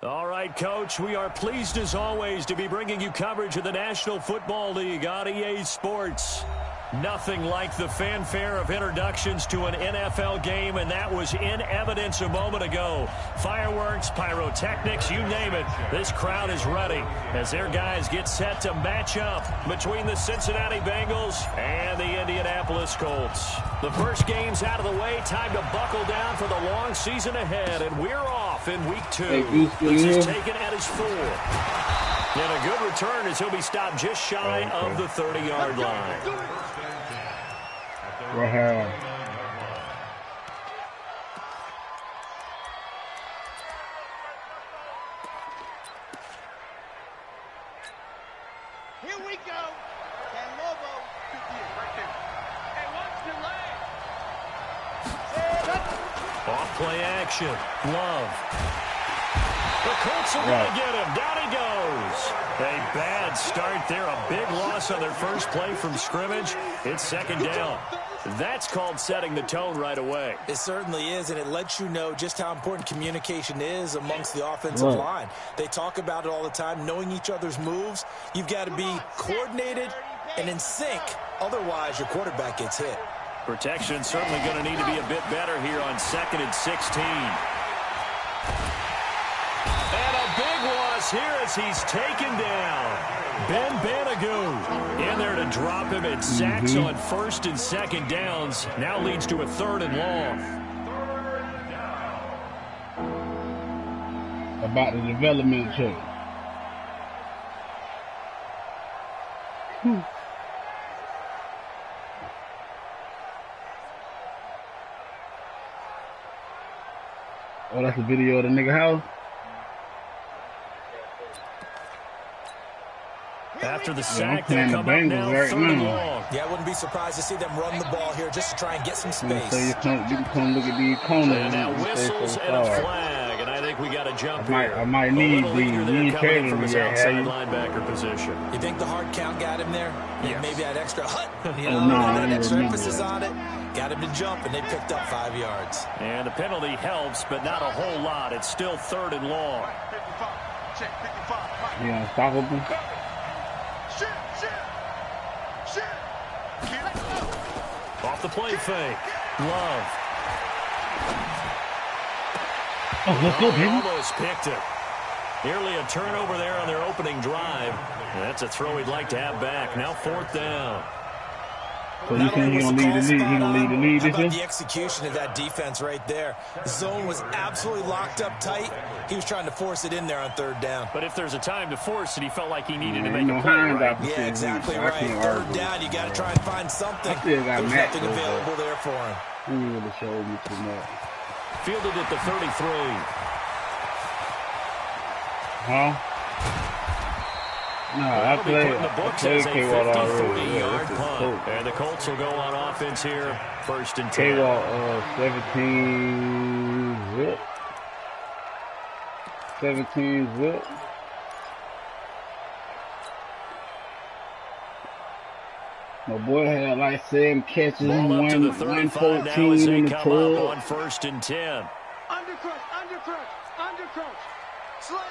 All right, Coach, we are pleased as always to be bringing you coverage of the National Football League on EA Sports. Nothing like the fanfare of introductions to an NFL game, and that was in evidence a moment ago. Fireworks, pyrotechnics, you name it. This crowd is ready as their guys get set to match up between the Cincinnati Bengals and the Indianapolis Colts. The first game's out of the way. Time to buckle down for the long season ahead, and we're off in Week 2. This is taken at his 4. And a good return as he'll be stopped just shy of the 30-yard line. Wow. Here we go. And Lobo could be right there. Hey, what's the leg? Off play action. Love. The Colts are going to get him. Down he goes. A bad start there. A big loss on their first play from scrimmage. It's second down. That's called setting the tone right away. It certainly is, and it lets you know just how important communication is amongst the offensive line. They talk about it all the time, knowing each other's moves. You've got to be coordinated and in sync. Otherwise, your quarterback gets hit. Protection certainly going to need to be a bit better here on 2nd and 16. And a big loss here as he's taken down. Ben Banagoo in there to drop him at sacks on 1st and 2nd downs. Now leads to a 3rd and long. About the development check. Oh, that's a video of the nigga house? After the sack, they'll come up now, 3rd and long. Yeah, I wouldn't be surprised to see them run the ball here just to try and get some space. So you can come look at these corners. And now whistles and a flag, and I think we got to jump I might need these training from his outside linebacker position. You think the hard count got him there? Yes. Maybe that extra that extra emphasis on it. Got him to jump, and they picked up 5 yards. And the penalty helps, but not a whole lot. It's still 3rd and long. Yeah, unstoppable. Off the play fake. Love. Oh, let's go, baby. Almost picked it. Nearly a turnover there on their opening drive. That's a throw he'd like to have back. Now 4th down. So you think he's going to lead the lead? He's going to lead the lead this year? The execution of that defense right there. The zone was absolutely locked up tight. He was trying to force it in there on 3rd down. But if there's a time to force it, he felt like he needed to make a play, right? Yeah, exactly right. 3rd down, you got to try and find something. There's nothing available there for him. He really showed me too much. Fielded at the 33. Huh? No, I played K-Wall already. And the Colts will go on offense here. 1st and 10. K-Wall 17 zip. 17 zip. My boy had like 7 catches, Ball up to the 35 now as they come up on 1st and 10. Undercrunch. Slam.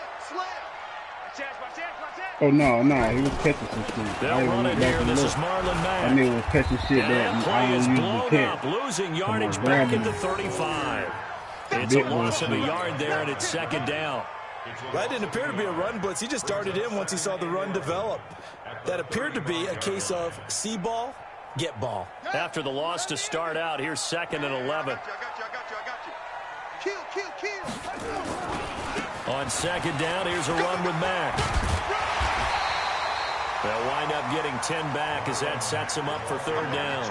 Oh, no, he was catching some shit. They'll run it here. This is Marlon Mack. I knew he was catching shit that play is blown catch. up, losing yardage back at the 35. It's a loss of a yard there, and it's 2nd down. That didn't appear to be a run blitz. He just started in once he saw the run develop. That appeared to be a case of see ball, get ball. After the loss to start out, here's 2nd and 11. I got you. Kill. On 2nd down, here's a run with Mack. They'll wind up getting 10 back as that sets him up for 3rd down.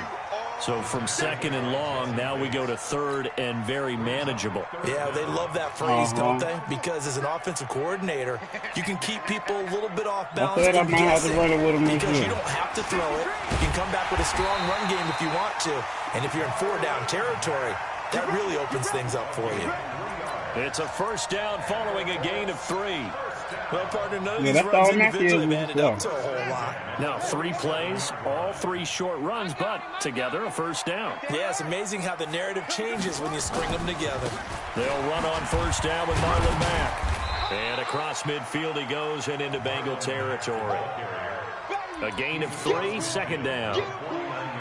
So from 2nd and long, now we go to 3rd and very manageable. Yeah, they love that phrase, don't they? Because as an offensive coordinator, you can keep people a little bit off balance and guessing because you don't have to throw it. You can come back with a strong run game if you want to. And if you're in 4-down territory, that really opens things up for you. It's a 1st down following a gain of 3. Well, partner, none of these runs individually have added up to a whole lot. Now 3 plays, all 3 short runs, but together a 1st down. Yeah, it's amazing how the narrative changes when you string them together. They'll run on 1st down with Marlon Mack. And across midfield he goes and into Bengal territory. A gain of 3, second down.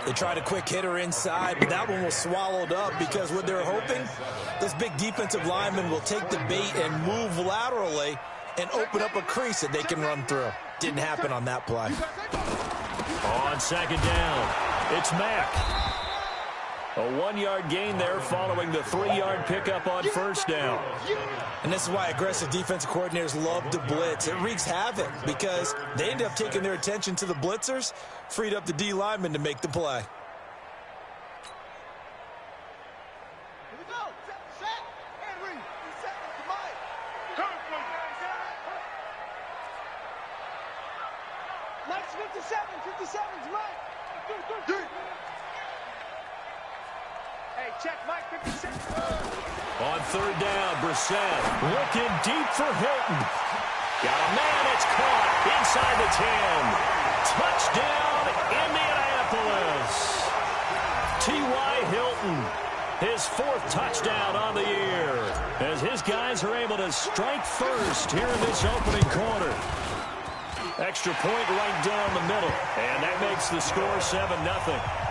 They tried a quick hitter inside, but that one was swallowed up because what they're hoping, this big defensive lineman will take the bait and move laterally and open up a crease that they can run through. Didn't happen on that play. On second down, it's Mack. A 1-yard gain there following the 3-yard pickup on first down. And this is why aggressive defensive coordinators love to blitz. It wreaks havoc because they end up taking their attention to the blitzers, freed up the D lineman to make the play. Here we go. Set. Henry. Set. Mike's 57. 57's Mike. Hey, check Mike 56. On third down, Brissett looking deep for Hilton. Got a man, it's caught inside the 10. Touchdown, Indianapolis. T.Y. Hilton, his 4th touchdown on the year, as his guys are able to strike first here in this opening quarter. Extra point right down the middle, and that makes the score 7-0.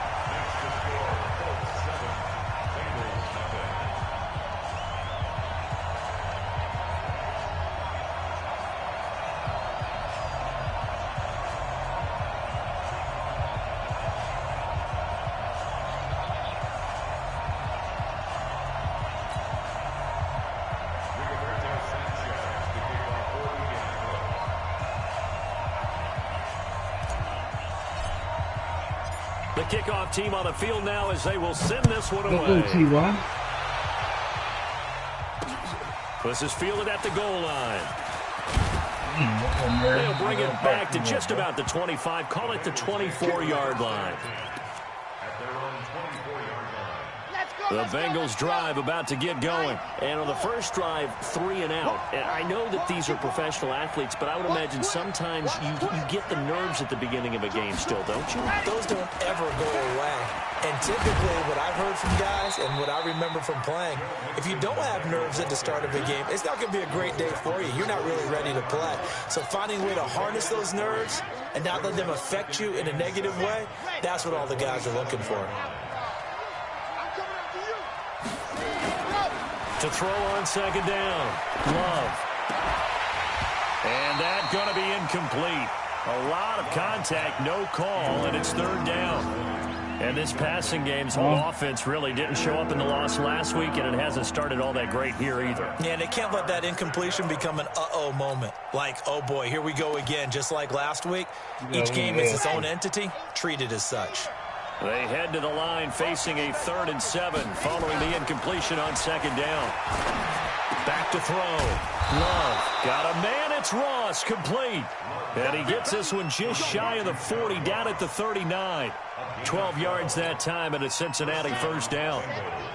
The kickoff team on the field now as they will send this one away. This is fielded at the goal line. They'll bring it back to just about the 25. Call it the 24-yard line. The Bengals drive about to get going. And on the first drive, 3 and out. And I know that these are professional athletes, but I would imagine sometimes you get the nerves at the beginning of a game still, don't you? Those don't ever go away. And typically what I've heard from guys and what I remember from playing, if you don't have nerves at the start of a game, it's not going to be a great day for you. You're not really ready to play. So finding a way to harness those nerves and not let them affect you in a negative way, that's what all the guys are looking for. To throw on second down, Love. And that's going to be incomplete. A lot of contact, no call, and it's third down. And this passing game's whole offense really didn't show up in the loss last week, and it hasn't started all that great here either. Yeah, and they can't let that incompletion become an uh-oh moment. Like, oh boy, here we go again, just like last week. Each game is its own entity, treated as such. They head to the line facing a 3rd and 7 following the incompletion on second down. Back to throw. Love. Got a man. It's Ross. Complete. And he gets this one just shy of the 40 down at the 39. 12 yards that time and a Cincinnati first down.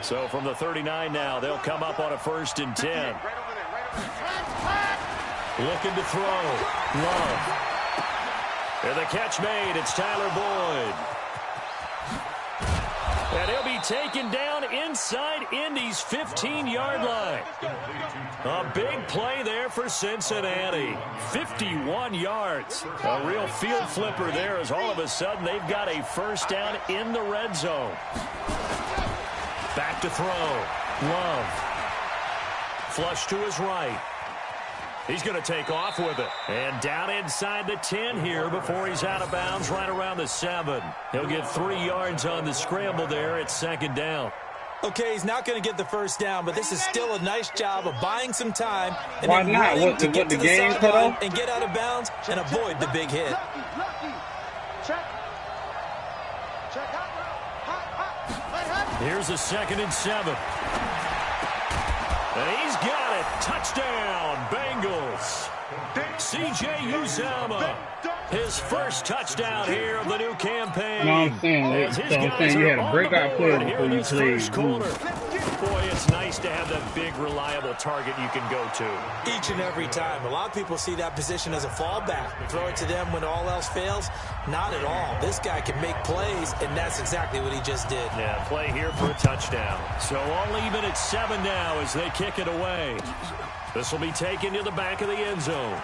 So from the 39 now, they'll come up on a 1st and 10. Looking to throw. Love. And the catch made. It's Tyler Boyd. And he'll be taken down inside Indy's 15-yard line. A big play there for Cincinnati. 51 yards. A real field flipper there as all of a sudden they've got a first down in the red zone. Back to throw. Love. Flush to his right. He's going to take off with it. And down inside the 10 here before he's out of bounds right around the 7. He'll get 3 yards on the scramble there at second down. Okay, he's not going to get the first down, but this is still a nice job of buying some time and why not? What, to get the to the game cut sideline off? and get out of bounds and avoid the big hit. Here's a 2nd and 7. And he's got it. Touchdown, Bengals. C.J. Uzomah, his first touchdown here of the new campaign. No, I'm saying you had a breakout play before you played. Boy, it's nice to have that big, reliable target you can go to. Each and every time. A lot of people see that position as a fallback. Throw it to them when all else fails. Not at all. This guy can make plays, and that's exactly what he just did. Yeah, play here for a touchdown. So all even at 7 now as they kick it away. This will be taken to the back of the end zone.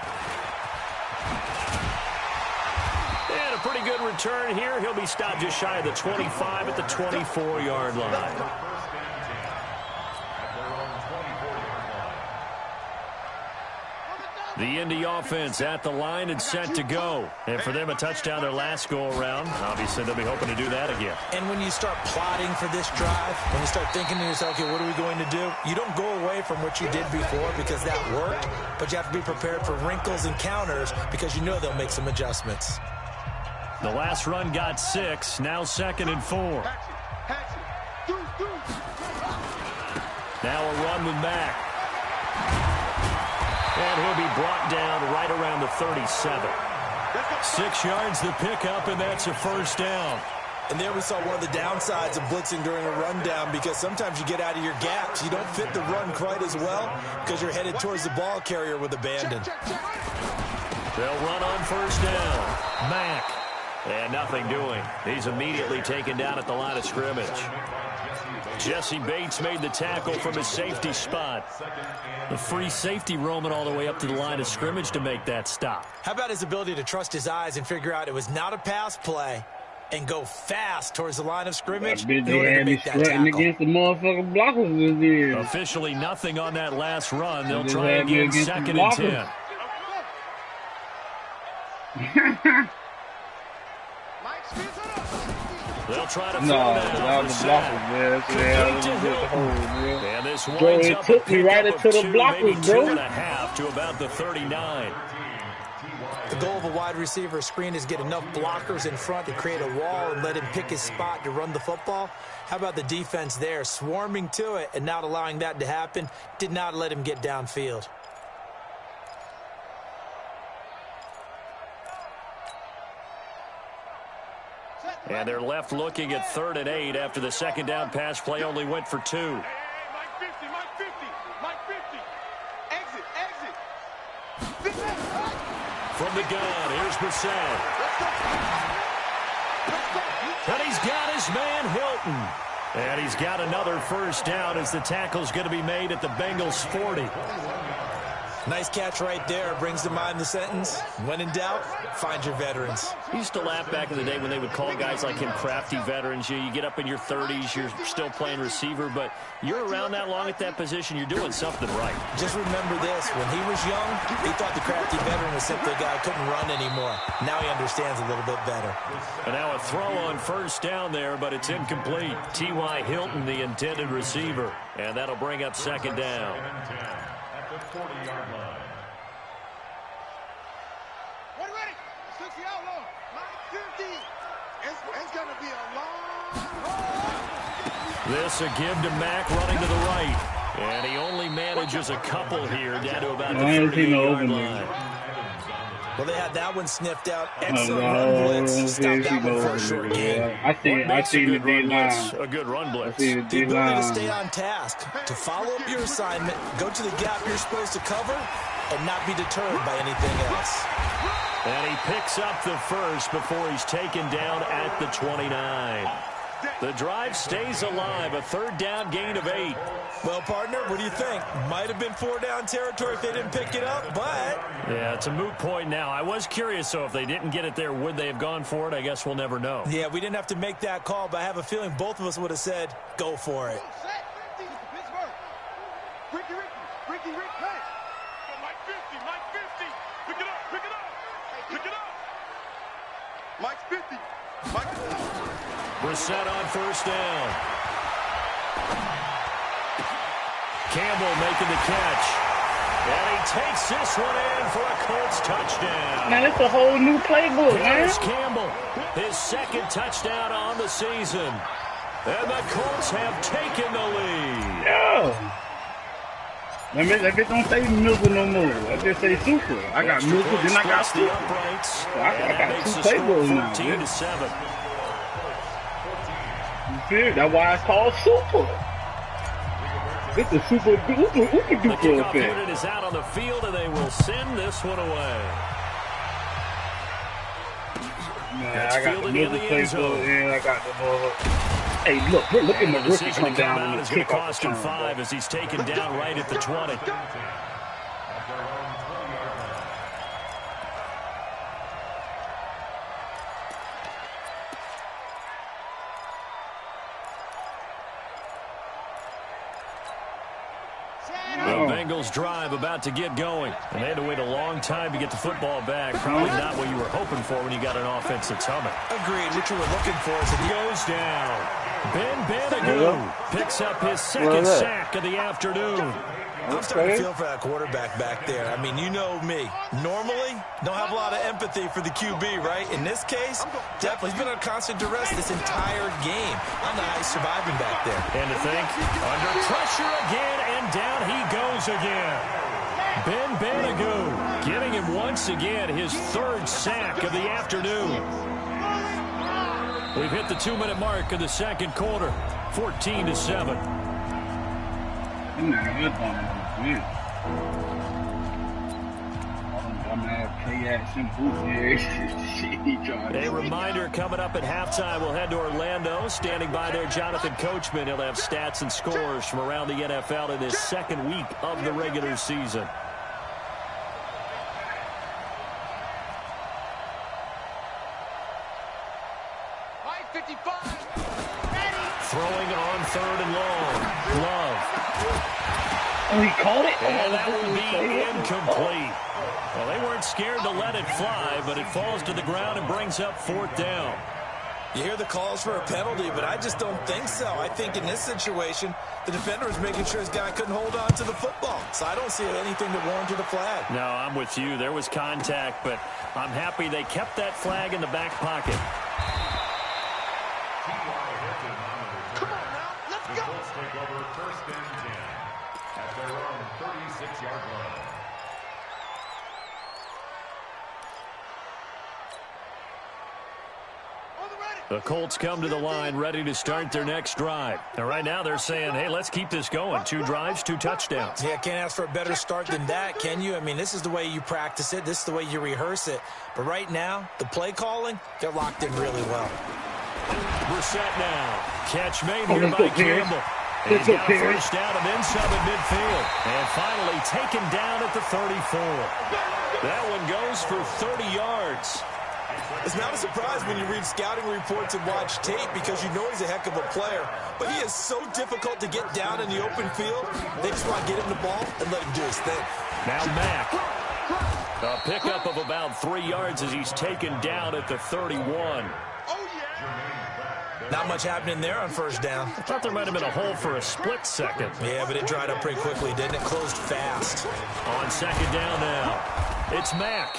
And a pretty good return here. He'll be stopped just shy of the 25 at the 24-yard line. The Indy offense at the line and set to go. And for them, a touchdown their last go-around. Obviously, they'll be hoping to do that again. And when you start plotting for this drive, when you start thinking to yourself, okay, what are we going to do? You don't go away from what you did before because that worked, but you have to be prepared for wrinkles and counters because you know they'll make some adjustments. The last run got 6, now 2nd and 4. Now a run with Mack. And he'll be brought down right around the 37. 6 yards the pickup, and that's a first down. And there we saw one of the downsides of blitzing during a rundown because sometimes you get out of your gaps. You don't fit the run quite as well because you're headed towards the ball carrier with abandon. They'll run on first down. Mack. And nothing doing. He's immediately taken down at the line of scrimmage. Jesse Bates made the tackle from his safety spot. The free safety roaming all the way up to the line of scrimmage to make that stop. How about his ability to trust his eyes and figure out it was not a pass play and go fast towards the line of scrimmage in order to make that tackle. Against the motherfucking blockers. Officially nothing on that last run. They'll try again 2nd and 10. They'll try to throw that was the blockers, man. And this winds up took me right into the blockers, bro. 2.5 to about the 39. The goal of a wide receiver screen is get enough blockers in front to create a wall and let him pick his spot to run the football. How about the defense there, swarming to it and not allowing that to happen? Did not let him get downfield. And they're left looking at 3rd and 8 after the second down pass play only went for 2. Mike 50, Mike 50, Mike 50. Exit, exit. From the gun, here's Brissett. And he's got his man Hilton. And he's got another first down as the tackle's going to be made at the Bengals 40. Nice catch right there. Brings to mind the sentence, when in doubt, find your veterans. I used to laugh back in the day when they would call guys like him crafty veterans. You get up in your 30s, you're still playing receiver, but you're around that long at that position, you're doing something right. Just remember this. When he was young, he thought the crafty veteran was simply a guy who couldn't run anymore. Now he understands a little bit better. And now a throw on first down there, but it's incomplete. T.Y. Hilton, the intended receiver. And that'll bring up 2nd down. At the 40-yard line. What ready? 60 out long. Line 50. It's going to be a long haul. This a give to Mack running to the right. And he only manages a couple here down to about the 30-yard line. Well, they had that one sniffed out. Excellent run blitz. Stop that one for a short game. I seen the D-line. A good run blitz. The ability to stay on task, to follow up your assignment, go to the gap you're supposed to cover, and not be deterred by anything else. And he picks up the first before he's taken down at the 29. The drive stays alive, a 3rd down gain of 8. Well, partner, what do you think? Might have been 4-down territory if they didn't pick it up, but... Yeah, it's a moot point now. I was curious, so if they didn't get it there, would they have gone for it? I guess we'll never know. Yeah, we didn't have to make that call, but I have a feeling both of us would have said, go for it. Ricky, hey. Mike 50, Mike 50. Pick it up, pick it up. Pick it up. Mike 50, Mike 50. Brissett on first down. Campbell making the catch. And he takes this one in for a Colts touchdown. Man, it's a whole new playbook, man. Here's Campbell, his 2nd touchdown on the season. And the Colts have taken the lead. Yeah. Let me don't say Mills no more. I just say Super. I got Mills, then I got Super. I got 2 playbooks now. 14-7. You feel? That's why it's called Super. It's a super duper kickoff unit is out on the field, and they will send this one away. Man, I got the middle playbook, and I got the ball. Hey, look at my rookie come down. Is going to cost him 5 as he's taken down right at the 20. The Bengals drive about to get going. And they had to wait a long time to get the football back. Probably not what you were hoping for when you got an offense that's humming. Agreed. What you were looking for is it goes down. Ben Banagoo picks up his second sack of the afternoon. I'm starting to feel for that quarterback back there. I mean, you know me. Normally, don't have a lot of empathy for the QB, right? In this case, definitely. He's been under constant duress this entire game. I don't know how he's surviving back there. And to think, under pressure again, and down he goes again. Ben Banagoo getting him once again his third sack of the afternoon. We've hit the 2-minute mark of the second quarter, 14-7. A reminder, coming up at halftime, we'll head to Orlando. Standing by there, Jonathan Coachman. He'll have stats and scores from around the NFL in his second week of the regular season. Throwing on third and long. Love. Oh, he caught it? And that will be incomplete. Well, they weren't scared to let it fly, but it falls to the ground and brings up fourth down. You hear the calls for a penalty, but I just don't think so. I think in this situation, the defender was making sure his guy couldn't hold on to the football. So I don't see anything that warranted a flag. No, I'm with you. There was contact, but I'm happy they kept that flag in the back pocket. Come on now, let's go. Take over first and 10 at their own 36-yard line. The Colts come to the line ready to start their next drive. And right now they're saying, hey, let's keep this going. 2 drives, 2 touchdowns. Yeah, can't ask for a better start than that, can you? I mean, this is the way you practice it. This is the way you rehearse it. But right now, the play calling, they're locked in really well. Brissett now. Catch made here by Campbell. And he's got a first down and then some at midfield. And finally taken down at the 34. That one goes for 30 yards. It's not a surprise when you read scouting reports and watch tape because you know he's a heck of a player. But he is so difficult to get down in the open field. They just want to get him the ball and let him do his thing. Now Mack. A pickup of about 3 yards as he's taken down at the 31. Not much happening there on first down. I thought there might have been a hole for a split second. Yeah, but it dried up pretty quickly, didn't it? Closed fast. On second down now, it's Mack.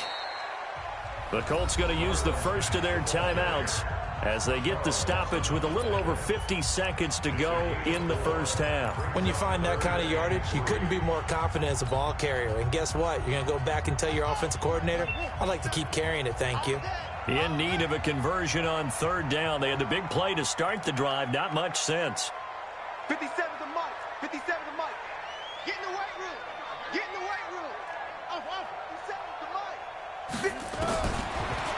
The Colts going to use the first of their timeouts as they get the stoppage with a little over 50 seconds to go in the first half. When you find that kind of yardage, you couldn't be more confident as a ball carrier. And guess what? You're going to go back and tell your offensive coordinator, I'd like to keep carrying it, thank you. In need of a conversion on third down. They had the big play to start the drive. Not much sense. 57 to Mike. 57 to Mike. Get in the weight room. Get in the weight room. Off. 57 to Mike.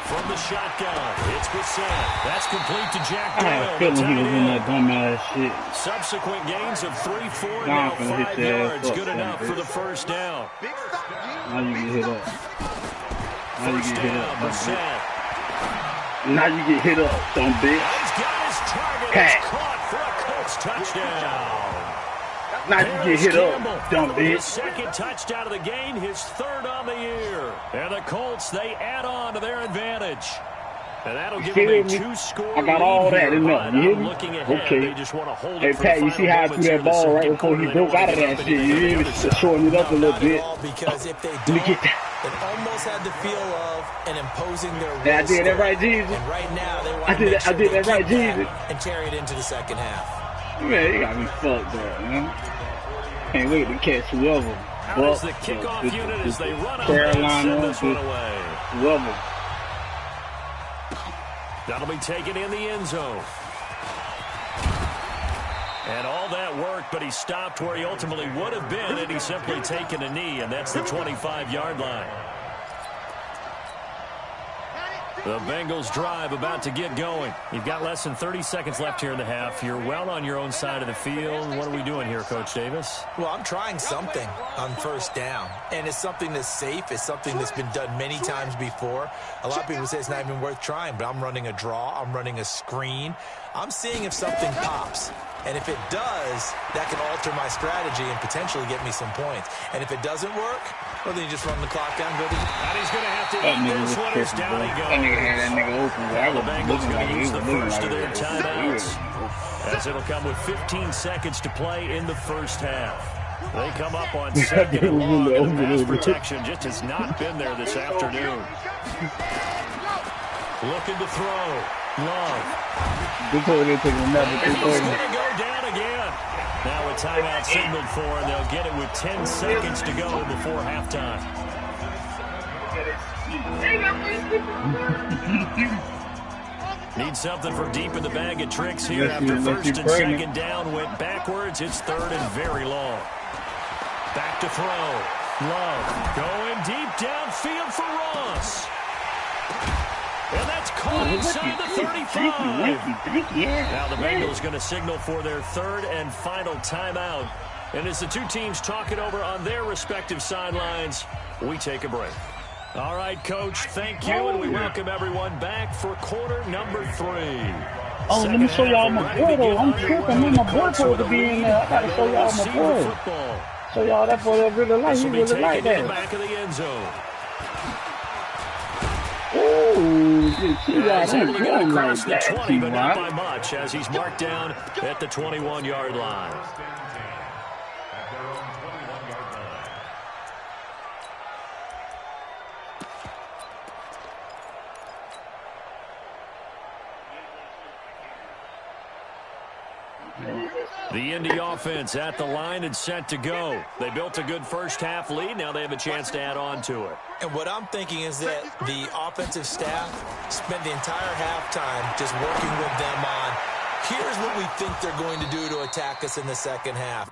From the shotgun, it's Brissett. That's complete to Jack I had a feeling he was in that dumbass shit. Subsequent gains of 3, 4, now 5 yards. Good enough for the first down. Now you get hit up. Now you get hit up. Brissett. Now you get hit up, dumb bitch. He's got his target. It's caught for a Colts touchdown. Now you get hit up, dumb bitch. His second touchdown of the game, his third on the year. And the Colts, they add on to their advantage. And that'll give them a 2-score I got all that enough. You hear me? Looking ahead, okay. They just want to hold hey, it for Pat, you see how I threw that ball right before he broke out of that shit? You hear me? Shorten it up a little bit. Because if they don't, let me get that. It almost had the feel of an imposing their will. I did that right, Jesus. And right now, they want I did that right, Jesus. And carry it into the second half. Man, you got me fucked up, man. Can't wait to catch whoever. How's the kickoff unit as they run Carolina, this one away? Whoever. That'll be taken in the end zone. And all that work, but he stopped where he ultimately would have been had he simply taken a knee, and that's the 25-yard line. The Bengals drive about to get going. You've got less than 30 seconds left here in the half. You're well on your own side of the field. What are we doing here, Coach Davis? Well, I'm trying something on first down, and it's something that's safe. It's something that's been done many times before. A lot of people say it's not even worth trying, but I'm running a draw. I'm running a screen. I'm seeing if something pops. And if it does, that can alter my strategy and potentially get me some points. And if it doesn't work, well, then you just run the clock down, go to and he's going to have to eat this one as down he goes. That nigga had that nigga open. The Bengals going to use the first of their timeouts, as it'll come with 15 seconds to play in the first half. They come up on second and long, and the pass protection just has not been there this afternoon. Looking to throw. Love. This one is taking another He's going to go down again. Now a timeout signaled for, and they'll get it with 10 seconds to go before halftime. Need something for deep in the bag of tricks here after first and second down went backwards. It's third and very long. Back to throw. Love going deep downfield for Ross. And that's caught inside the 35. Now the Bengals going to signal for their third and final timeout. And as the two teams talk it over on their respective sidelines, we take a break. All right, Coach, thank you, and we welcome everyone back for quarter number 3. Oh, let me show y'all my boy, though. I'm tripping. Man, my boy supposed to be in there. I got to show y'all my boy. Show y'all that boy that really like. He really like that. Back of the end zone. Oh, he's able to get across the 20, but not by much, as he's marked down at the 21-yard line. The Indy offense at the line and set to go. They built a good first-half lead. Now they have a chance to add on to it. And what I'm thinking is that the offensive staff spent the entire halftime just working with them on, here's what we think they're going to do to attack us in the second half.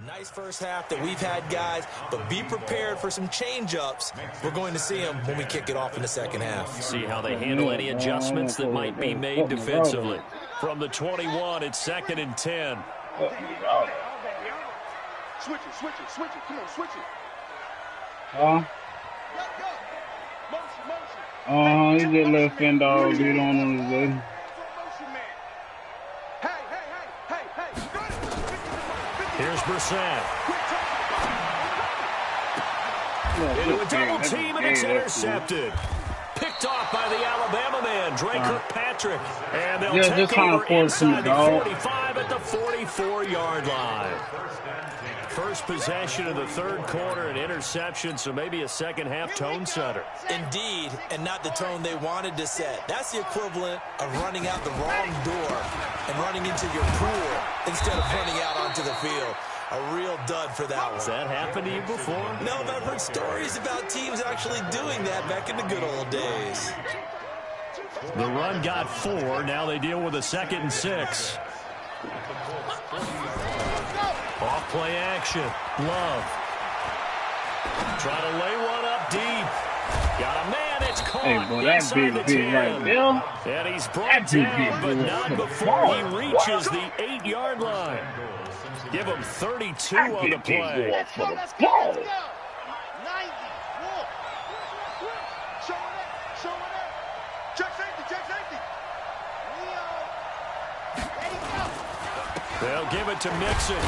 Nice first half that we've had, guys, but be prepared for some change-ups. We're going to see them when we kick it off in the second half. See how they handle any adjustments that might be made defensively. From the 21, it's 2nd and 10. Switch it. Come on, switch it. He just let Finn dog beat on him today. Here's Brissett. Into a double team, and it's intercepted. Picked off by the Alabama man, Drake Kirkpatrick. And they'll take over inside the 45 at the 44-yard line. First possession of the third quarter, an interception, so maybe a second-half tone setter. Indeed, and not the tone they wanted to set. That's the equivalent of running out the wrong door and running into your pool instead of running out onto the field. A real dud for that one. Has that happened to you before? No, but I've heard stories about teams actually doing that back in the good old days. The run got 4. Now they deal with a 2nd and 6. Off play action. Love. Try to lay one up deep. Got a man. It's caught inside the 10. Right there. And he's brought down, but not before he reaches the 8-yard line. Give him 32 on the play. Let's go. 90. Show it up. Check safety. They'll give it to Mixon.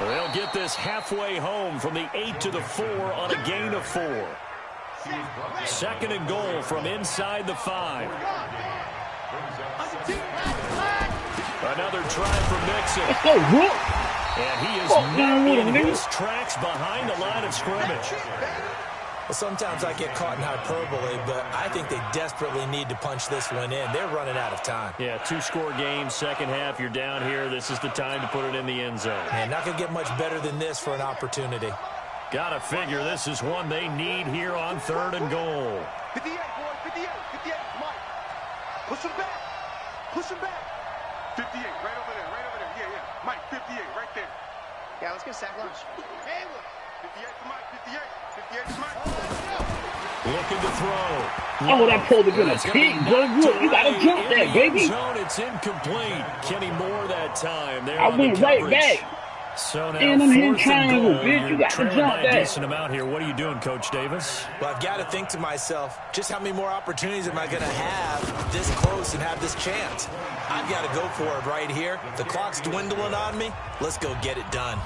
They'll get this halfway home from the 8 to the 4 on a gain of 4. 2nd and goal from inside the 5. Another try for Mixon. And he is not in his tracks behind the line of scrimmage. Well, sometimes I get caught in hyperbole, but I think they desperately need to punch this one in. They're running out of time. Yeah, 2-score game, second half, you're down here. This is the time to put it in the end zone. Man, not going to get much better than this for an opportunity. Gotta figure this is one they need here on 3rd and goal. 58, boy, 58, 58, Mike. Push him back. Push him back. 58, right over there, right over there. Yeah, yeah. Mike, 58, right there. Yeah, let's get sack lunch. 58 to Mike, 58. 58 to Mike. Looking to throw. Oh, that pulled it in a pig, bro. Look, you gotta jump that, baby. Zone, it's incomplete. Kenny Moore that time. There I went right back. So now, And I'm here 4th and triangle, goal. bitch. You You're got to trailing jump by a that. decent amount here. What are you doing, Coach Davis? Well, I've got to think to myself, just how many more opportunities am I going to have this close and have this chance? I've got to go for it right here. The clock's dwindling on me. Let's go get it done.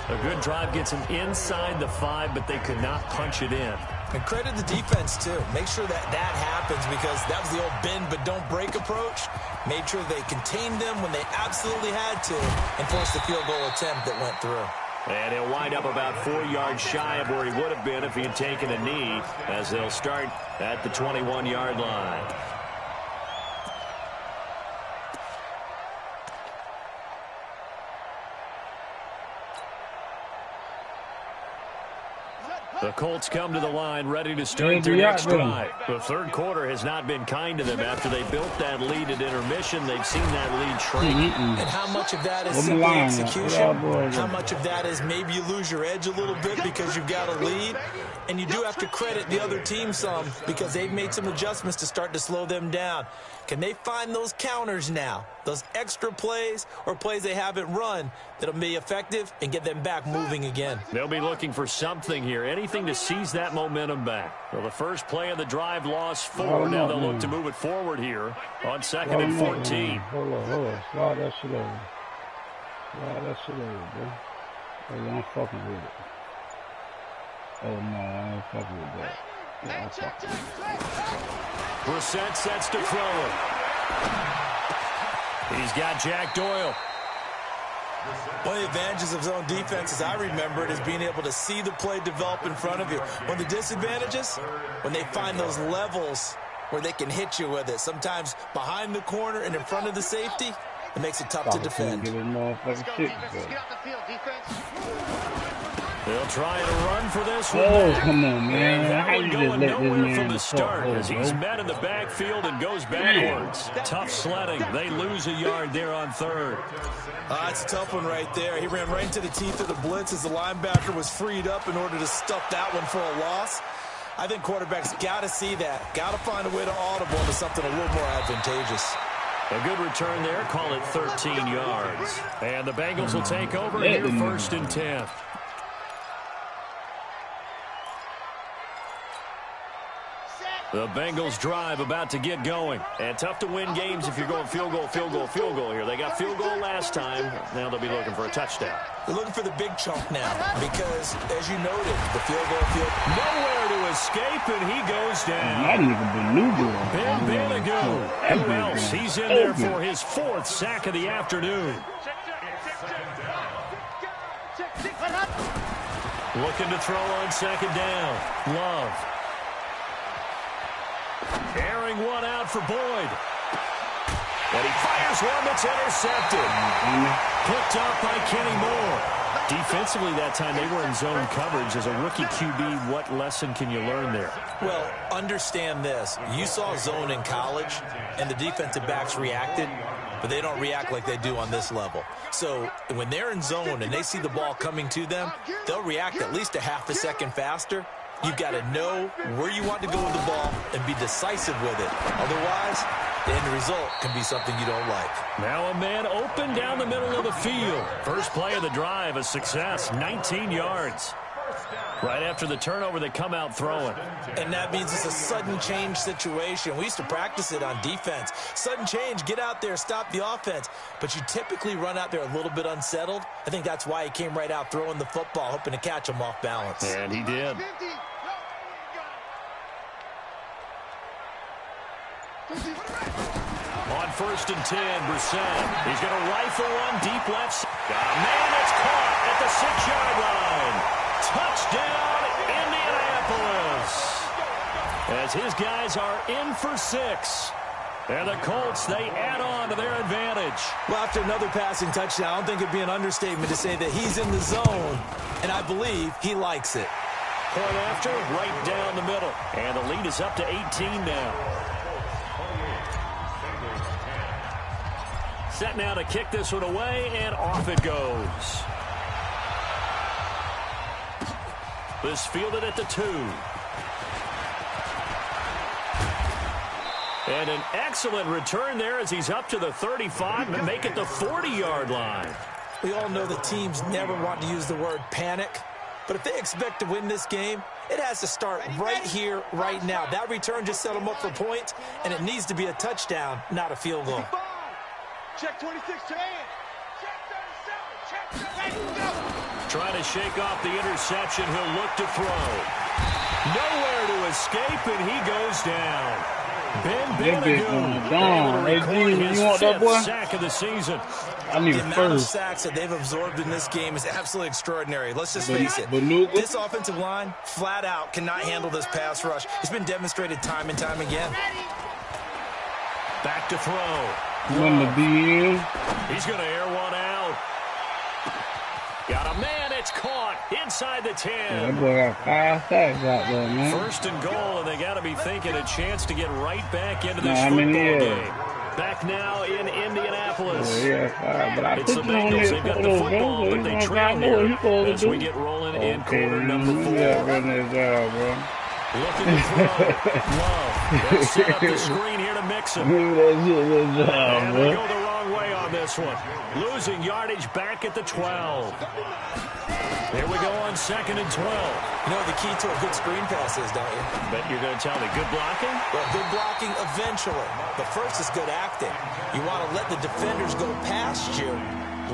A good drive gets them inside the 5, but they could not punch it in. And credit the defense, too. Make sure that that happens because that was the old bend but don't break approach. Made sure they contained them when they absolutely had to and forced the field goal attempt that went through. And he'll wind up about 4 yards shy of where he would have been if he had taken a knee, as they'll start at the 21-yard line. The Colts come to the line, ready to start their next drive. The 3rd quarter has not been kind to them. After they built that lead at intermission, they've seen that lead shrink. And how much of that is simple execution? How much of that is maybe you lose your edge a little bit because you've got a lead? And you do have to credit the other team some because they've made some adjustments to start to slow them down. Can they find those counters now, those extra plays or plays they haven't run that'll be effective and get them back moving again? They'll be looking for something here, anything to seize that momentum back. Well, the first play of the drive lost 4. Now they'll look to move it forward here on 2nd and 14. Hold on. Slide that shit over. Bro. Oh, I'm fucking with it. Oh, no, I ain't fucking with that. Yeah, I'm fucking with it. Brissett sets to throw it. He's got Jack Doyle. One of the advantages of zone defense, as I remember it, is being able to see the play develop in front of you. One of the disadvantages, when they find those levels where they can hit you with it, sometimes behind the corner and in front of the safety, it makes it tough to defend. Get Get off the field, defense. They'll try to run for this one. Oh, come on, man. That How one you going just let this nowhere man from the start as he's bro? met in the backfield and goes backwards. Tough sledding. They lose a yard there on 3rd. It's a tough one right there. He ran right into the teeth of the blitz as the linebacker was freed up in order to stuff that one for a loss. I think quarterbacks got to see that. Got to find a way to audible into something a little more advantageous. A good return there. Call it 13 yards. And the Bengals will take over here 1st and 10. The Bengals drive about to get going. And tough to win games if you're going field goal here. They got field goal last time. Now they'll be looking for a touchdown. They're looking for the big chunk now because, as you noted, the field goal. Nowhere to escape, and he goes down. That nigga Benugo. Ben Banogu. Who else? He's in there for his 4th sack of the afternoon. Looking to throw on 2nd down. Love. Airing one out for Boyd. And he fires one that's intercepted. Picked up by Kenny Moore. Defensively that time, they were in zone coverage. As a rookie QB, what lesson can you learn there? Well, understand this. You saw zone in college, and the defensive backs reacted, but they don't react like they do on this level. So when they're in zone and they see the ball coming to them, they'll react at least a half a second faster. You've got to know where you want to go with the ball and be decisive with it. Otherwise, the end result can be something you don't like. Now a man open down the middle of the field. First play of the drive, a success, 19 yards. Right after the turnover, they come out throwing. And that means it's a sudden change situation. We used to practice it on defense. Sudden change, get out there, stop the offense. But you typically run out there a little bit unsettled. I think that's why he came right out throwing the football, hoping to catch him off balance. And he did. On 1st and 10, Brissett. He's going to rifle one deep left. Got a man that's caught at the 6-yard line. Touchdown, Indianapolis. As his guys are in for 6. And the Colts, they add on to their advantage. Well, after another passing touchdown, I don't think it'd be an understatement to say that he's in the zone, and I believe he likes it. Point after, right down the middle. And the lead is up to 18 now. Set now to kick this one away, and off it goes. This fielded at the 2. And an excellent return there as he's up to the 35 and make it the 40-yard line. We all know that teams never want to use the word panic, but if they expect to win this game, it has to start right here, right now. That return just set them up for points, and it needs to be a touchdown, not a field goal. Check 26 to end. Check 37. Check 37. Trying to shake off the interception. He'll look to throw. Nowhere to escape, and he goes down. Ben Benadoo able to record his 5th sack of the season. The amount of sacks that they've absorbed in this game is absolutely extraordinary. Let's just face it. This offensive line, flat out, cannot handle this pass rush. It's been demonstrated time and time again. Back to throw. He's going to air one out. Got a man. It's caught inside the 10. Yeah, that boy got 5 sacks out there, man. 1st and goal, and they got to be thinking a chance to get right back into this football game. Back now in Indianapolis. But I it's the Bengals. They've got the football, but they trail here as we get rolling in quarter number 4. Looking to throw. Love. They'll set up the screen here to mix him. And they go the wrong way on this one. Losing yardage back at the 12. Here we go on 2nd and 12. You know what the key to a good screen pass is, don't you? Bet you're going to tell me good blocking? Well, good blocking eventually. But first is good acting. You want to let the defenders go past you,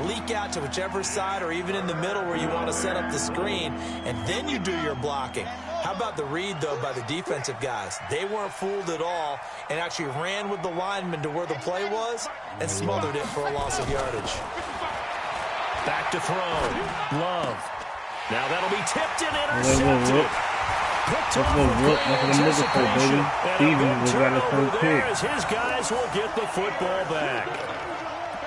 leak out to whichever side or even in the middle where you want to set up the screen, and then you do your blocking. How about the read, though, by the defensive guys? They weren't fooled at all and actually ran with the lineman to where the play was and smothered it for a loss of yardage. Back to throw. Love. Now that'll be tipped and intercepted. Picked off with great anticipation. And a big turnover there as his guys will get the football back.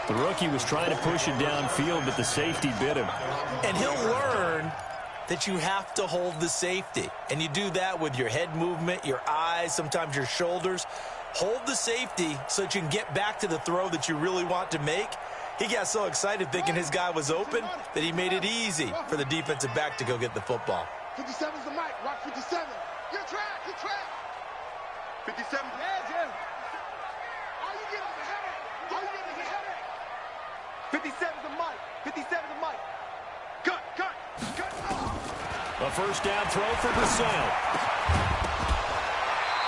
The rookie was trying to push it downfield, but the safety bit him. And he'll learn that you have to hold the safety. And you do that with your head movement, your eyes, sometimes your shoulders. Hold the safety so that you can get back to the throw that you really want to make. He got so excited thinking his guy was open that he made it easy for the defensive back to go get the football. 57's the mic. Rock 57. Good track. Good track. 57. Yeah, Jim. All you get is a headache. All you get is a headache. 57's the mic. 57's the mic. Cut. Cut. Cut. A 1st down throw for Brissett.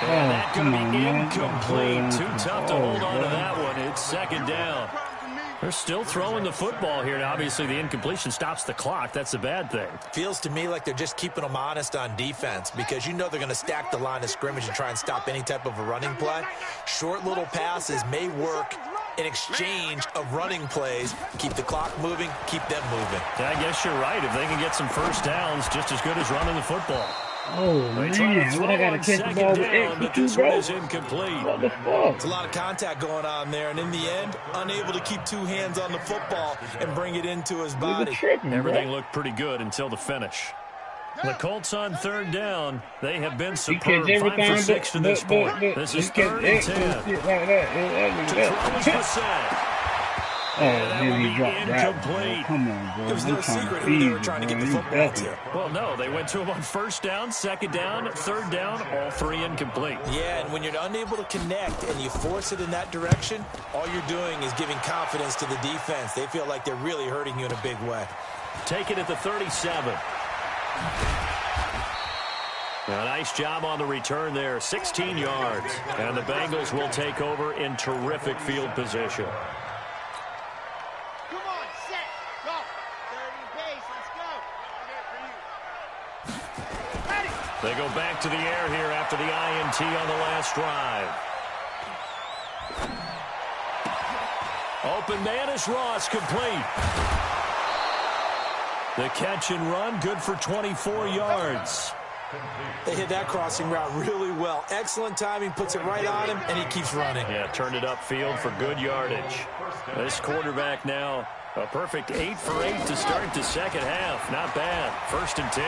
And that's going to be incomplete. Too tough to hold on to that one. It's 2nd down. They're still throwing the football here. Obviously, the incompletion stops the clock. That's a bad thing. Feels to me like they're just keeping them honest on defense because you know they're going to stack the line of scrimmage and try and stop any type of a running play. Short little passes may work in exchange of running plays. Keep the clock moving, keep them moving. I guess you're right. If they can get some 1st downs, just as good as running the football. Oh, man, what I got to catch the ball with execute, bro? Incomplete. What the fuck? It's a lot of contact going on there, and in the end, unable to keep 2 hands on the football and bring it into his body. Everything looked pretty good until the finish. The Colts on 3rd down. They have been superb. 5 for 6 to this point. This is 3rd and 10. To throw is Brissett. Then he dropped that. Oh, come on, bro. It was no secret who they were trying to get the football to. Well, no, they went to him on 1st down, 2nd down, 3rd down, all 3 incomplete. Yeah, and when you're unable to connect and you force it in that direction, all you're doing is giving confidence to the defense. They feel like they're really hurting you in a big way. Take it at the 37. A nice job on the return there, 16 yards. And the Bengals will take over in terrific field position. They go back to the air here after the INT on the last drive. Open man is Ross, complete. The catch and run, good for 24 yards. They hit that crossing route really well. Excellent timing, puts it right on him, and he keeps running. Yeah, turned it upfield for good yardage. This quarterback now, a perfect 8 for 8 to start the second half. Not bad. 1st and 10.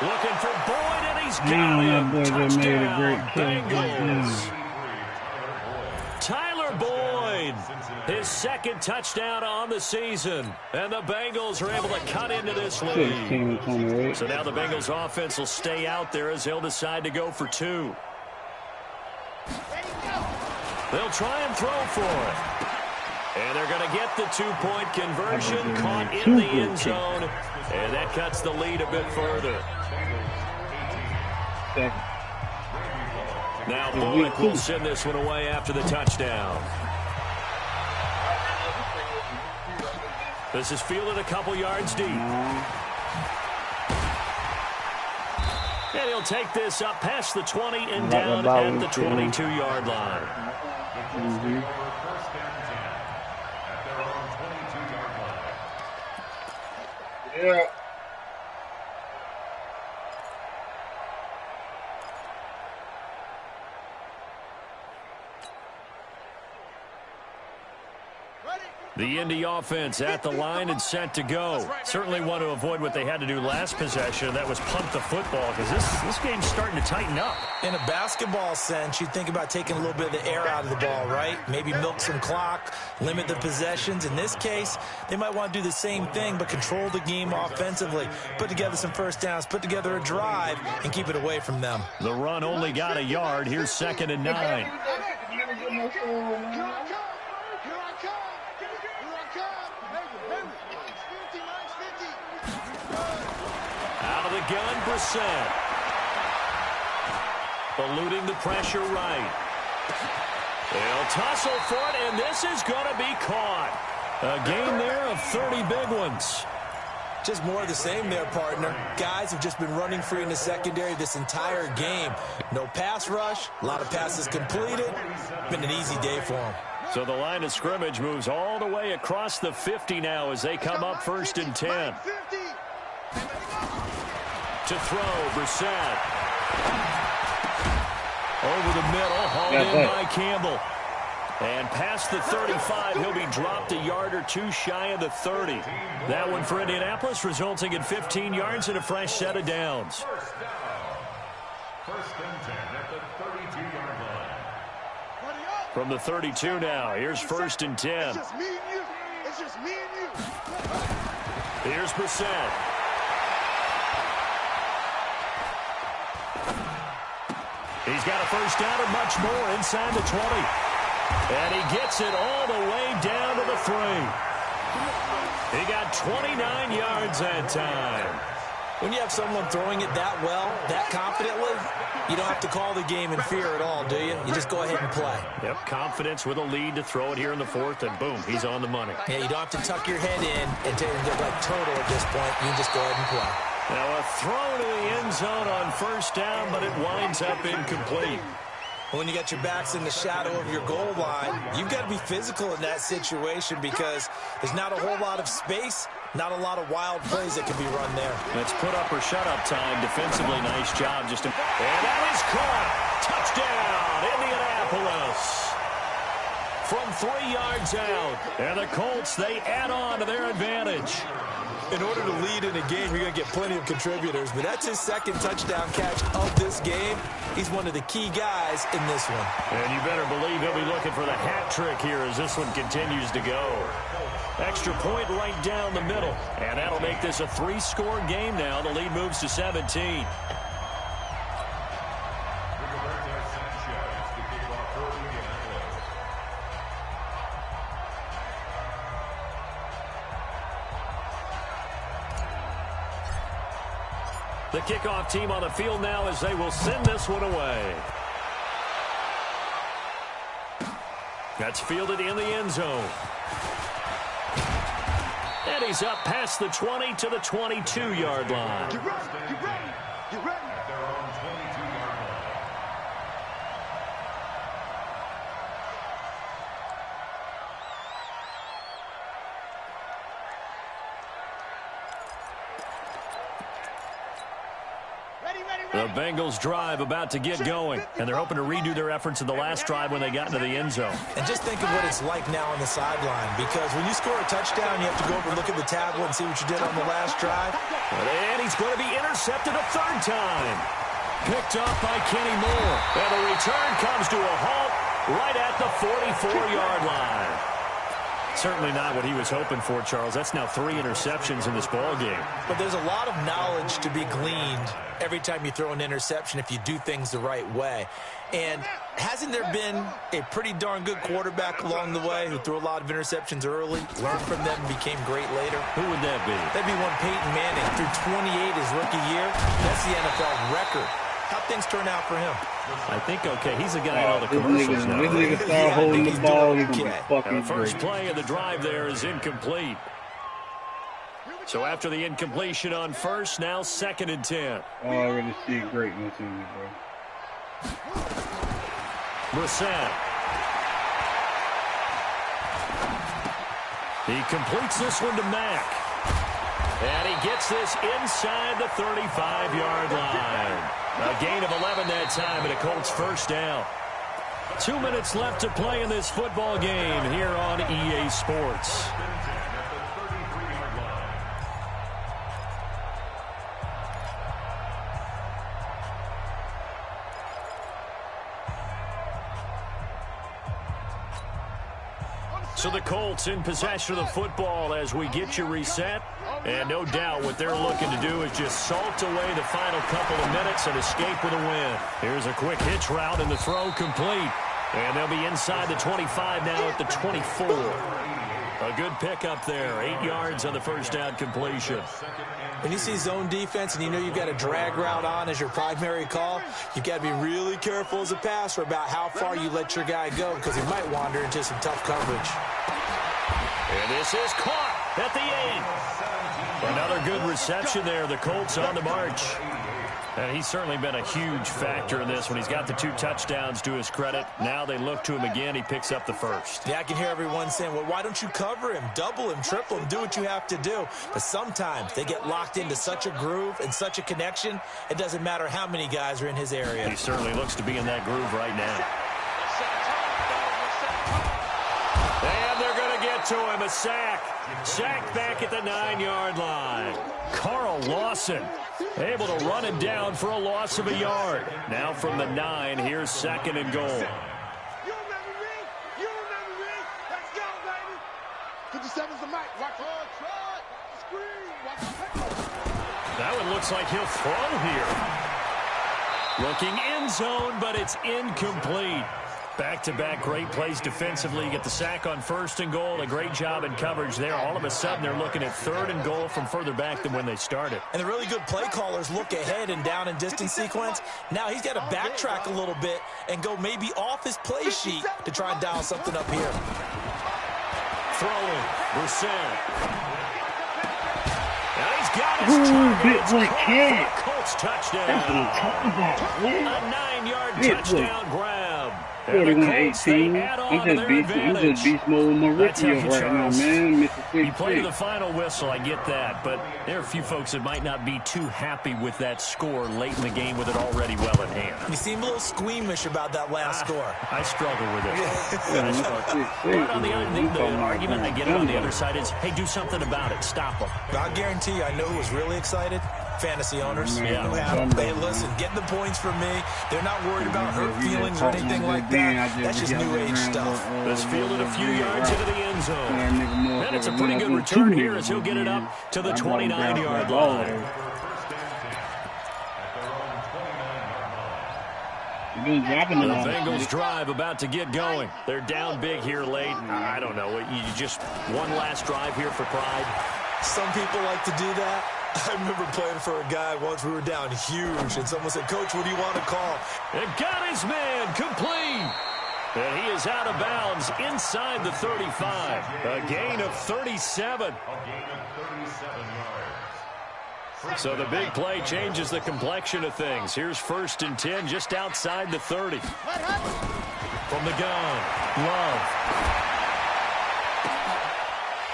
Looking for Boyd, and he's got him. Touchdown, Bengals. Tyler Boyd, his 2nd touchdown on the season. And the Bengals are able to cut into this lead. So now the Bengals offense will stay out there as they'll decide to go for 2. They'll try and throw for it. And they're going to get the 2-point conversion, caught in the end zone. And that cuts the lead a bit further. Now Bullock will send this one away after the touchdown. This is fielded a couple yards deep. And he'll take this up past the 20 and down at the 22-yard line. Yeah. The Indy offense at the line and set to go. Certainly want to avoid what they had to do last possession. That was punt the football, because this game's starting to tighten up. In a basketball sense, you think about taking a little bit of the air out of the ball, right? Maybe milk some clock, limit the possessions. In this case, they might want to do the same thing, but control the game offensively. Put together some first downs, put together a drive, and keep it away from them. The run only got a yard. Here's 2nd and 9. Out of the gun, Brissett. Eluding the pressure right. They'll tussle for it, and this is going to be caught. A gain there of 30 big ones. Just more of the same there, partner. Guys have just been running free in the secondary this entire game. No pass rush, a lot of passes completed. Been an easy day for them. So the line of scrimmage moves all the way across the 50 now as they come up 1st and 10. To throw, Brissett. Over the middle, hauled in by Campbell. And past the 35, he'll be dropped a yard or 2 shy of the 30. That one for Indianapolis, resulting in 15 yards and a fresh set of downs. 1st and 10 at the 32-yard line. From the 32 now, here's 1st and 10. It's just me and you. It's just me and you. Here's Brissett. He's got a first down and much more inside the 20. And he gets it all the way down to the 3. He got 29 yards that time. When you have someone throwing it that well, that confidently, you don't have to call the game in fear at all, do you? You just go ahead and play. Yep, confidence with a lead to throw it here in the 4th, and boom, he's on the money. Yeah, you don't have to tuck your head in and get like turtle at this point. You can just go ahead and play. Now a throw to the end zone on 1st down, but it winds up incomplete. When you got your backs in the shadow of your goal line, you've got to be physical in that situation because there's not a whole lot of space, not a lot of wild plays that can be run there. That's put up or shut up time. Defensively, nice job. And that is caught. Touchdown, Indianapolis. From 3 yards out. And the Colts, they add on to their advantage. In order to lead in a game, you're going to get plenty of contributors, but that's his 2nd touchdown catch of this game. He's one of the key guys in this one. And you better believe he'll be looking for the hat trick here as this one continues to go. Extra point right down the middle, and that'll make this a 3-score game now. The lead moves to 17. The kickoff team on the field now as they will send this one away. That's fielded in the end zone. And he's up past the 20 to the 22-yard line. Get ready. Get ready. Get ready. At their own 22-yard line. The Bengals drive about to get going, and they're hoping to redo their efforts in the last drive when they got into the end zone. And just think of what it's like now on the sideline, because when you score a touchdown, you have to go over and look at the tablet and see what you did on the last drive. And he's going to be intercepted a third time. Picked up by Kenny Moore. And the return comes to a halt right at the 44-yard line. Certainly not what he was hoping for, Charles. That's now 3 interceptions in this ball game. But there's a lot of knowledge to be gleaned every time you throw an interception if you do things the right way. And hasn't there been a pretty darn good quarterback along the way who threw a lot of interceptions early, learned from them, and became great later? Who would that be? That'd be one Peyton Manning. Threw 28 his rookie year. That's the NFL record. How'd things turn out for him? I think okay. He's the guy in all the commercials now. This nigga start holding the ball. He's going to be fucking the first play of the drive there is incomplete. So after the incompletion on first, now 2nd and 10. I already see greatness in you, bro. Brissett. He completes this one to Mack. And he gets this inside the 35-yard line. A gain of 11 that time, and a Colts first down. 2 minutes left to play in this football game here on EA Sports. So the Colts in possession of the football as we get you reset. And no doubt what they're looking to do is just salt away the final couple of minutes and escape with a win. Here's a quick hitch route and the throw complete. And they'll be inside the 25 now at the 24. A good pickup there. 8 yards on the first down completion. When you see zone defense and you know you've got a drag route on as your primary call, you've got to be really careful as a passer about how far you let your guy go because he might wander into some tough coverage. And this is caught at the 8. Another good reception there. The Colts on the march. And he's certainly been a huge factor in this when he's got the 2 touchdowns to his credit. Now they look to him again. He picks up the first. Yeah, I can hear everyone saying, well, why don't you cover him, double him, triple him, do what you have to do. But sometimes they get locked into such a groove and such a connection, it doesn't matter how many guys are in his area. He certainly looks to be in that groove right now. And they're going to get to him. A sack. Sack back at the 9-yard line. Carl Lawson able to run him down for a loss of a yard. Now from the 9, here's 2nd and goal. You remember me? You remember me? Let's go, baby. 57's the mic. Watch it. Screen. Watch it. That one looks like he'll throw here. Looking end zone, but it's incomplete. Back-to-back great plays defensively. You get the sack on 1st and goal. A great job in coverage there. All of a sudden, they're looking at 3rd and goal from further back than when they started. And the really good play callers look ahead and down and distance sequence. Now he's got to backtrack a little bit and go maybe off his play sheet to try and dial something up here. Throwing. Brissett. And he's got his big boy cat. Colts touchdown. That's what I'm talking about, man. A 9-yard touchdown grab. 41-18. I'm just beast mode with Mauricio right now, man. Mississippi. You play to the final whistle, I get that, but there are a few folks that might not be too happy with that score late in the game with it already well in hand. You seem a little squeamish about that last score. I struggle with it. But on the other, the argument I get on the other side is, hey, do something about it. Stop them. I guarantee you, I know who was really excited. Fantasy owners who have them. Hey, listen, get the points from me. They're not worried about hurt feelings or anything like that. That's just new age stuff. This fielded a few yards into the end zone. And it's a pretty good return here as he'll get it up to the 29-yard line. The Bengals drive about to get going. They're down big here late. I don't know. You just one last drive here for pride. Some people like to do that. I remember playing for a guy once. We were down huge, and someone said, Coach, what do you want to call? And got his man complete. And he is out of bounds inside the 35. A gain of 37. So the big play changes the complexion of things. Here's 1st and 10 just outside the 30. From the gun, Love.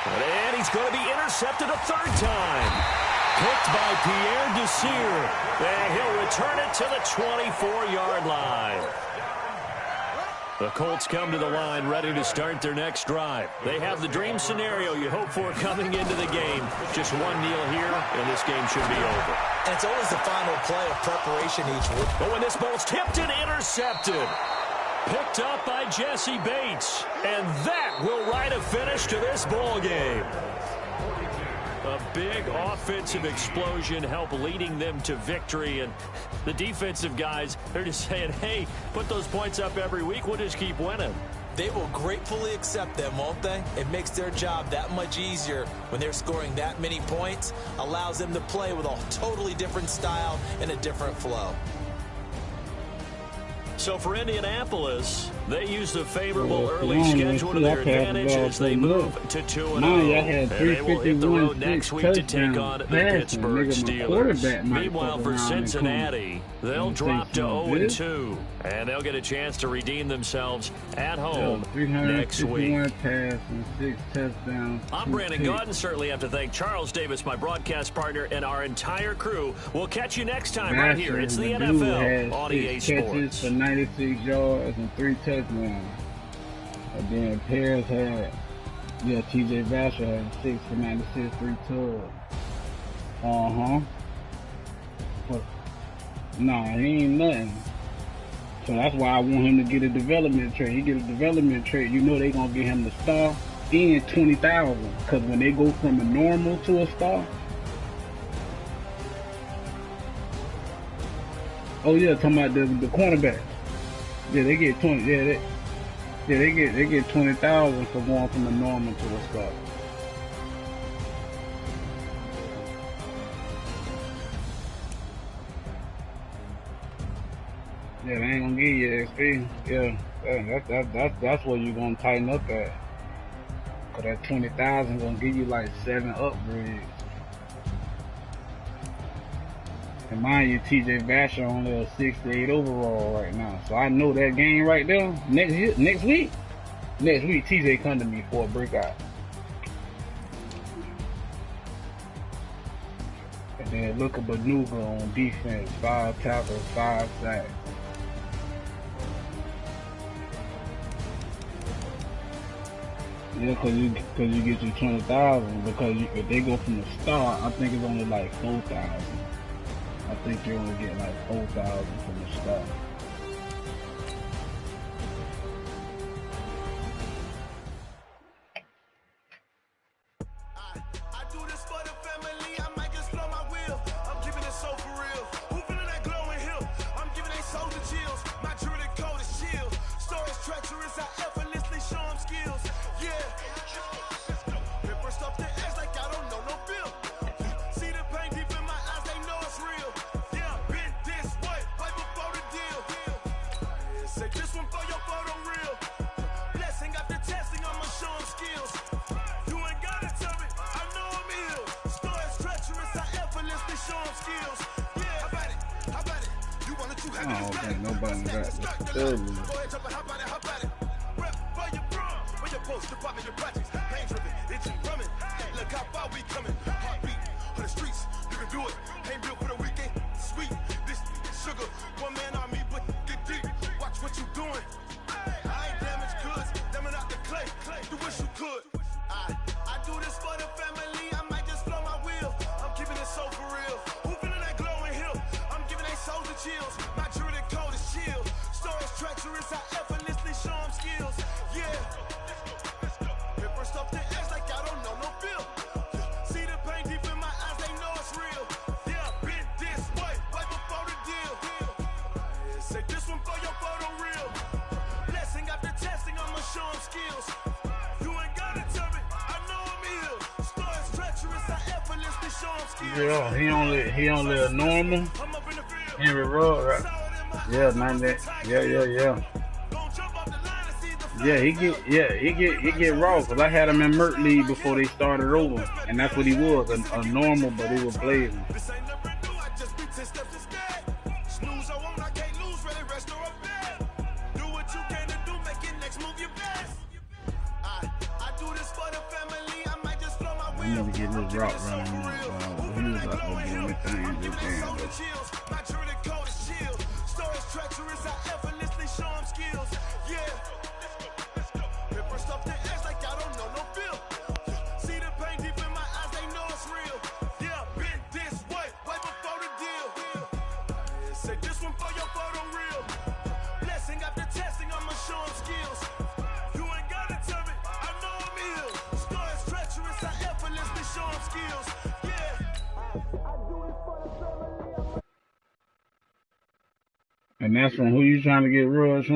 And he's going to be intercepted a 3rd time. Picked by Pierre Desir. And he'll return it to the 24-yard line. The Colts come to the line ready to start their next drive. They have the dream scenario you hope for coming into the game. Just one kneel here, and this game should be over. And it's always the final play of preparation each week. But when this ball's tipped and intercepted. Picked up by Jesse Bates. And that will write a finish to this ball game. A big offensive explosion helped leading them to victory. And the defensive guys, they're just saying, hey, put those points up every week. We'll just keep winning. They will gratefully accept them, won't they? It makes their job that much easier when they're scoring that many points. Allows them to play with a totally different style and a different flow. So for Indianapolis, they use the favorable early schedule to their advantage as they move to 2-0. And they will hit the road next week to take on the Pittsburgh Steelers. Meanwhile, for Cincinnati, they'll drop to 0-2. And they'll get a chance to redeem themselves at home next week. I'm Brandon Gaudin. Certainly have to thank Charles Davis, my broadcast partner, and our entire crew. We'll catch you next time right here. It's the NFL on EA Sports. 96 yards and 3 touchdowns. And then Paris had, TJ Vasher had 6 for 96, 3 touchdowns. Nah, he ain't nothing. So that's why I want him to get a development trade. He get a development trade, you know they gonna get him the star and 20,000. Because when they go from a normal to a star. Oh yeah, talking about the cornerback. Yeah, they get 20. Yeah, they get 20,000 for going from a normal to a star. Yeah, they ain't gonna give you XP. Yeah, that's where you gonna tighten up at. Cause that 20,000 gonna give you like 7 upgrades. And mind you, TJ Vasher only a 68 overall right now. So I know that game right there, next week, TJ come to me for a breakout. And then look at Banuga on defense, 5 tackles, 5 sacks. Yeah, cause you get your 20,000. Because if they go from the start, I think it's only like 4,000. I think you're only getting like 4,000 from the start. I do this for the family. I might just blow my wheel. I'm giving it so for real. Who feeling that glowing hill? I'm giving they soul the chills. My jewelry code is chill. Stories treacherous. I effortlessly show them skills. Yeah. Paper stuff the edge like I don't know no feel. See the pain deep in my eyes. They know it's real. Yeah, been this way right before the deal. Say this one for your photo real. Blessing after testing, I'ma show them skills. You ain't gotta tell me, I know I'm ill. Stories treacherous, I effortlessly show them skills. Yeah, how about it? How about it? You wanted to have I don't think nobody got the third one. Go ahead, jump it, how about it? How about it? Rep for your bro, for your post, your pop, and your projects. Pain driven, itching, drumming. Look how far we coming. Heartbeat for the streets, you can do it. Ain't built for the weekend. Sweet, this sugar, one man army, but get deep. Watch what you doing. I ain't damaged goods, damn it out the clay. You wish you could. I do this for the family. I might just blow my wheel. I'm keeping it so for real. Who feeling that glowing hill? I'm giving they souls the chills. My jewelry code is chill. Stories treacherous. I effortlessly show them skills. Yeah. Paper stuff the edge like I don't know no feel. See the pain deep in my eyes. They know it's real. Yeah, been this way right before the deal. Say this one for your photo real. Blessing after testing. I'ma show them skills. You ain't gotta tell me. I know I'm ill. Stories treacherous. I effortlessly show them skills. Yeah, he only a normal. I'm up in the field. Henry Rugg, right? Yeah, 98. Yeah. Yeah, he get raw. Cause I had him in Merc League before they started over, and that's what he was, a normal, but he was blazing. This ain't never new. I just be 10 steps instead. Snooze I won't. I can't lose. Ready, rest or a bed. Do what you can to do. Make it next move your best. I do this for the family. I might just blow my I wheel. need to get this route running. he was out there doing his thing just then. And that's from who you trying to get rush from?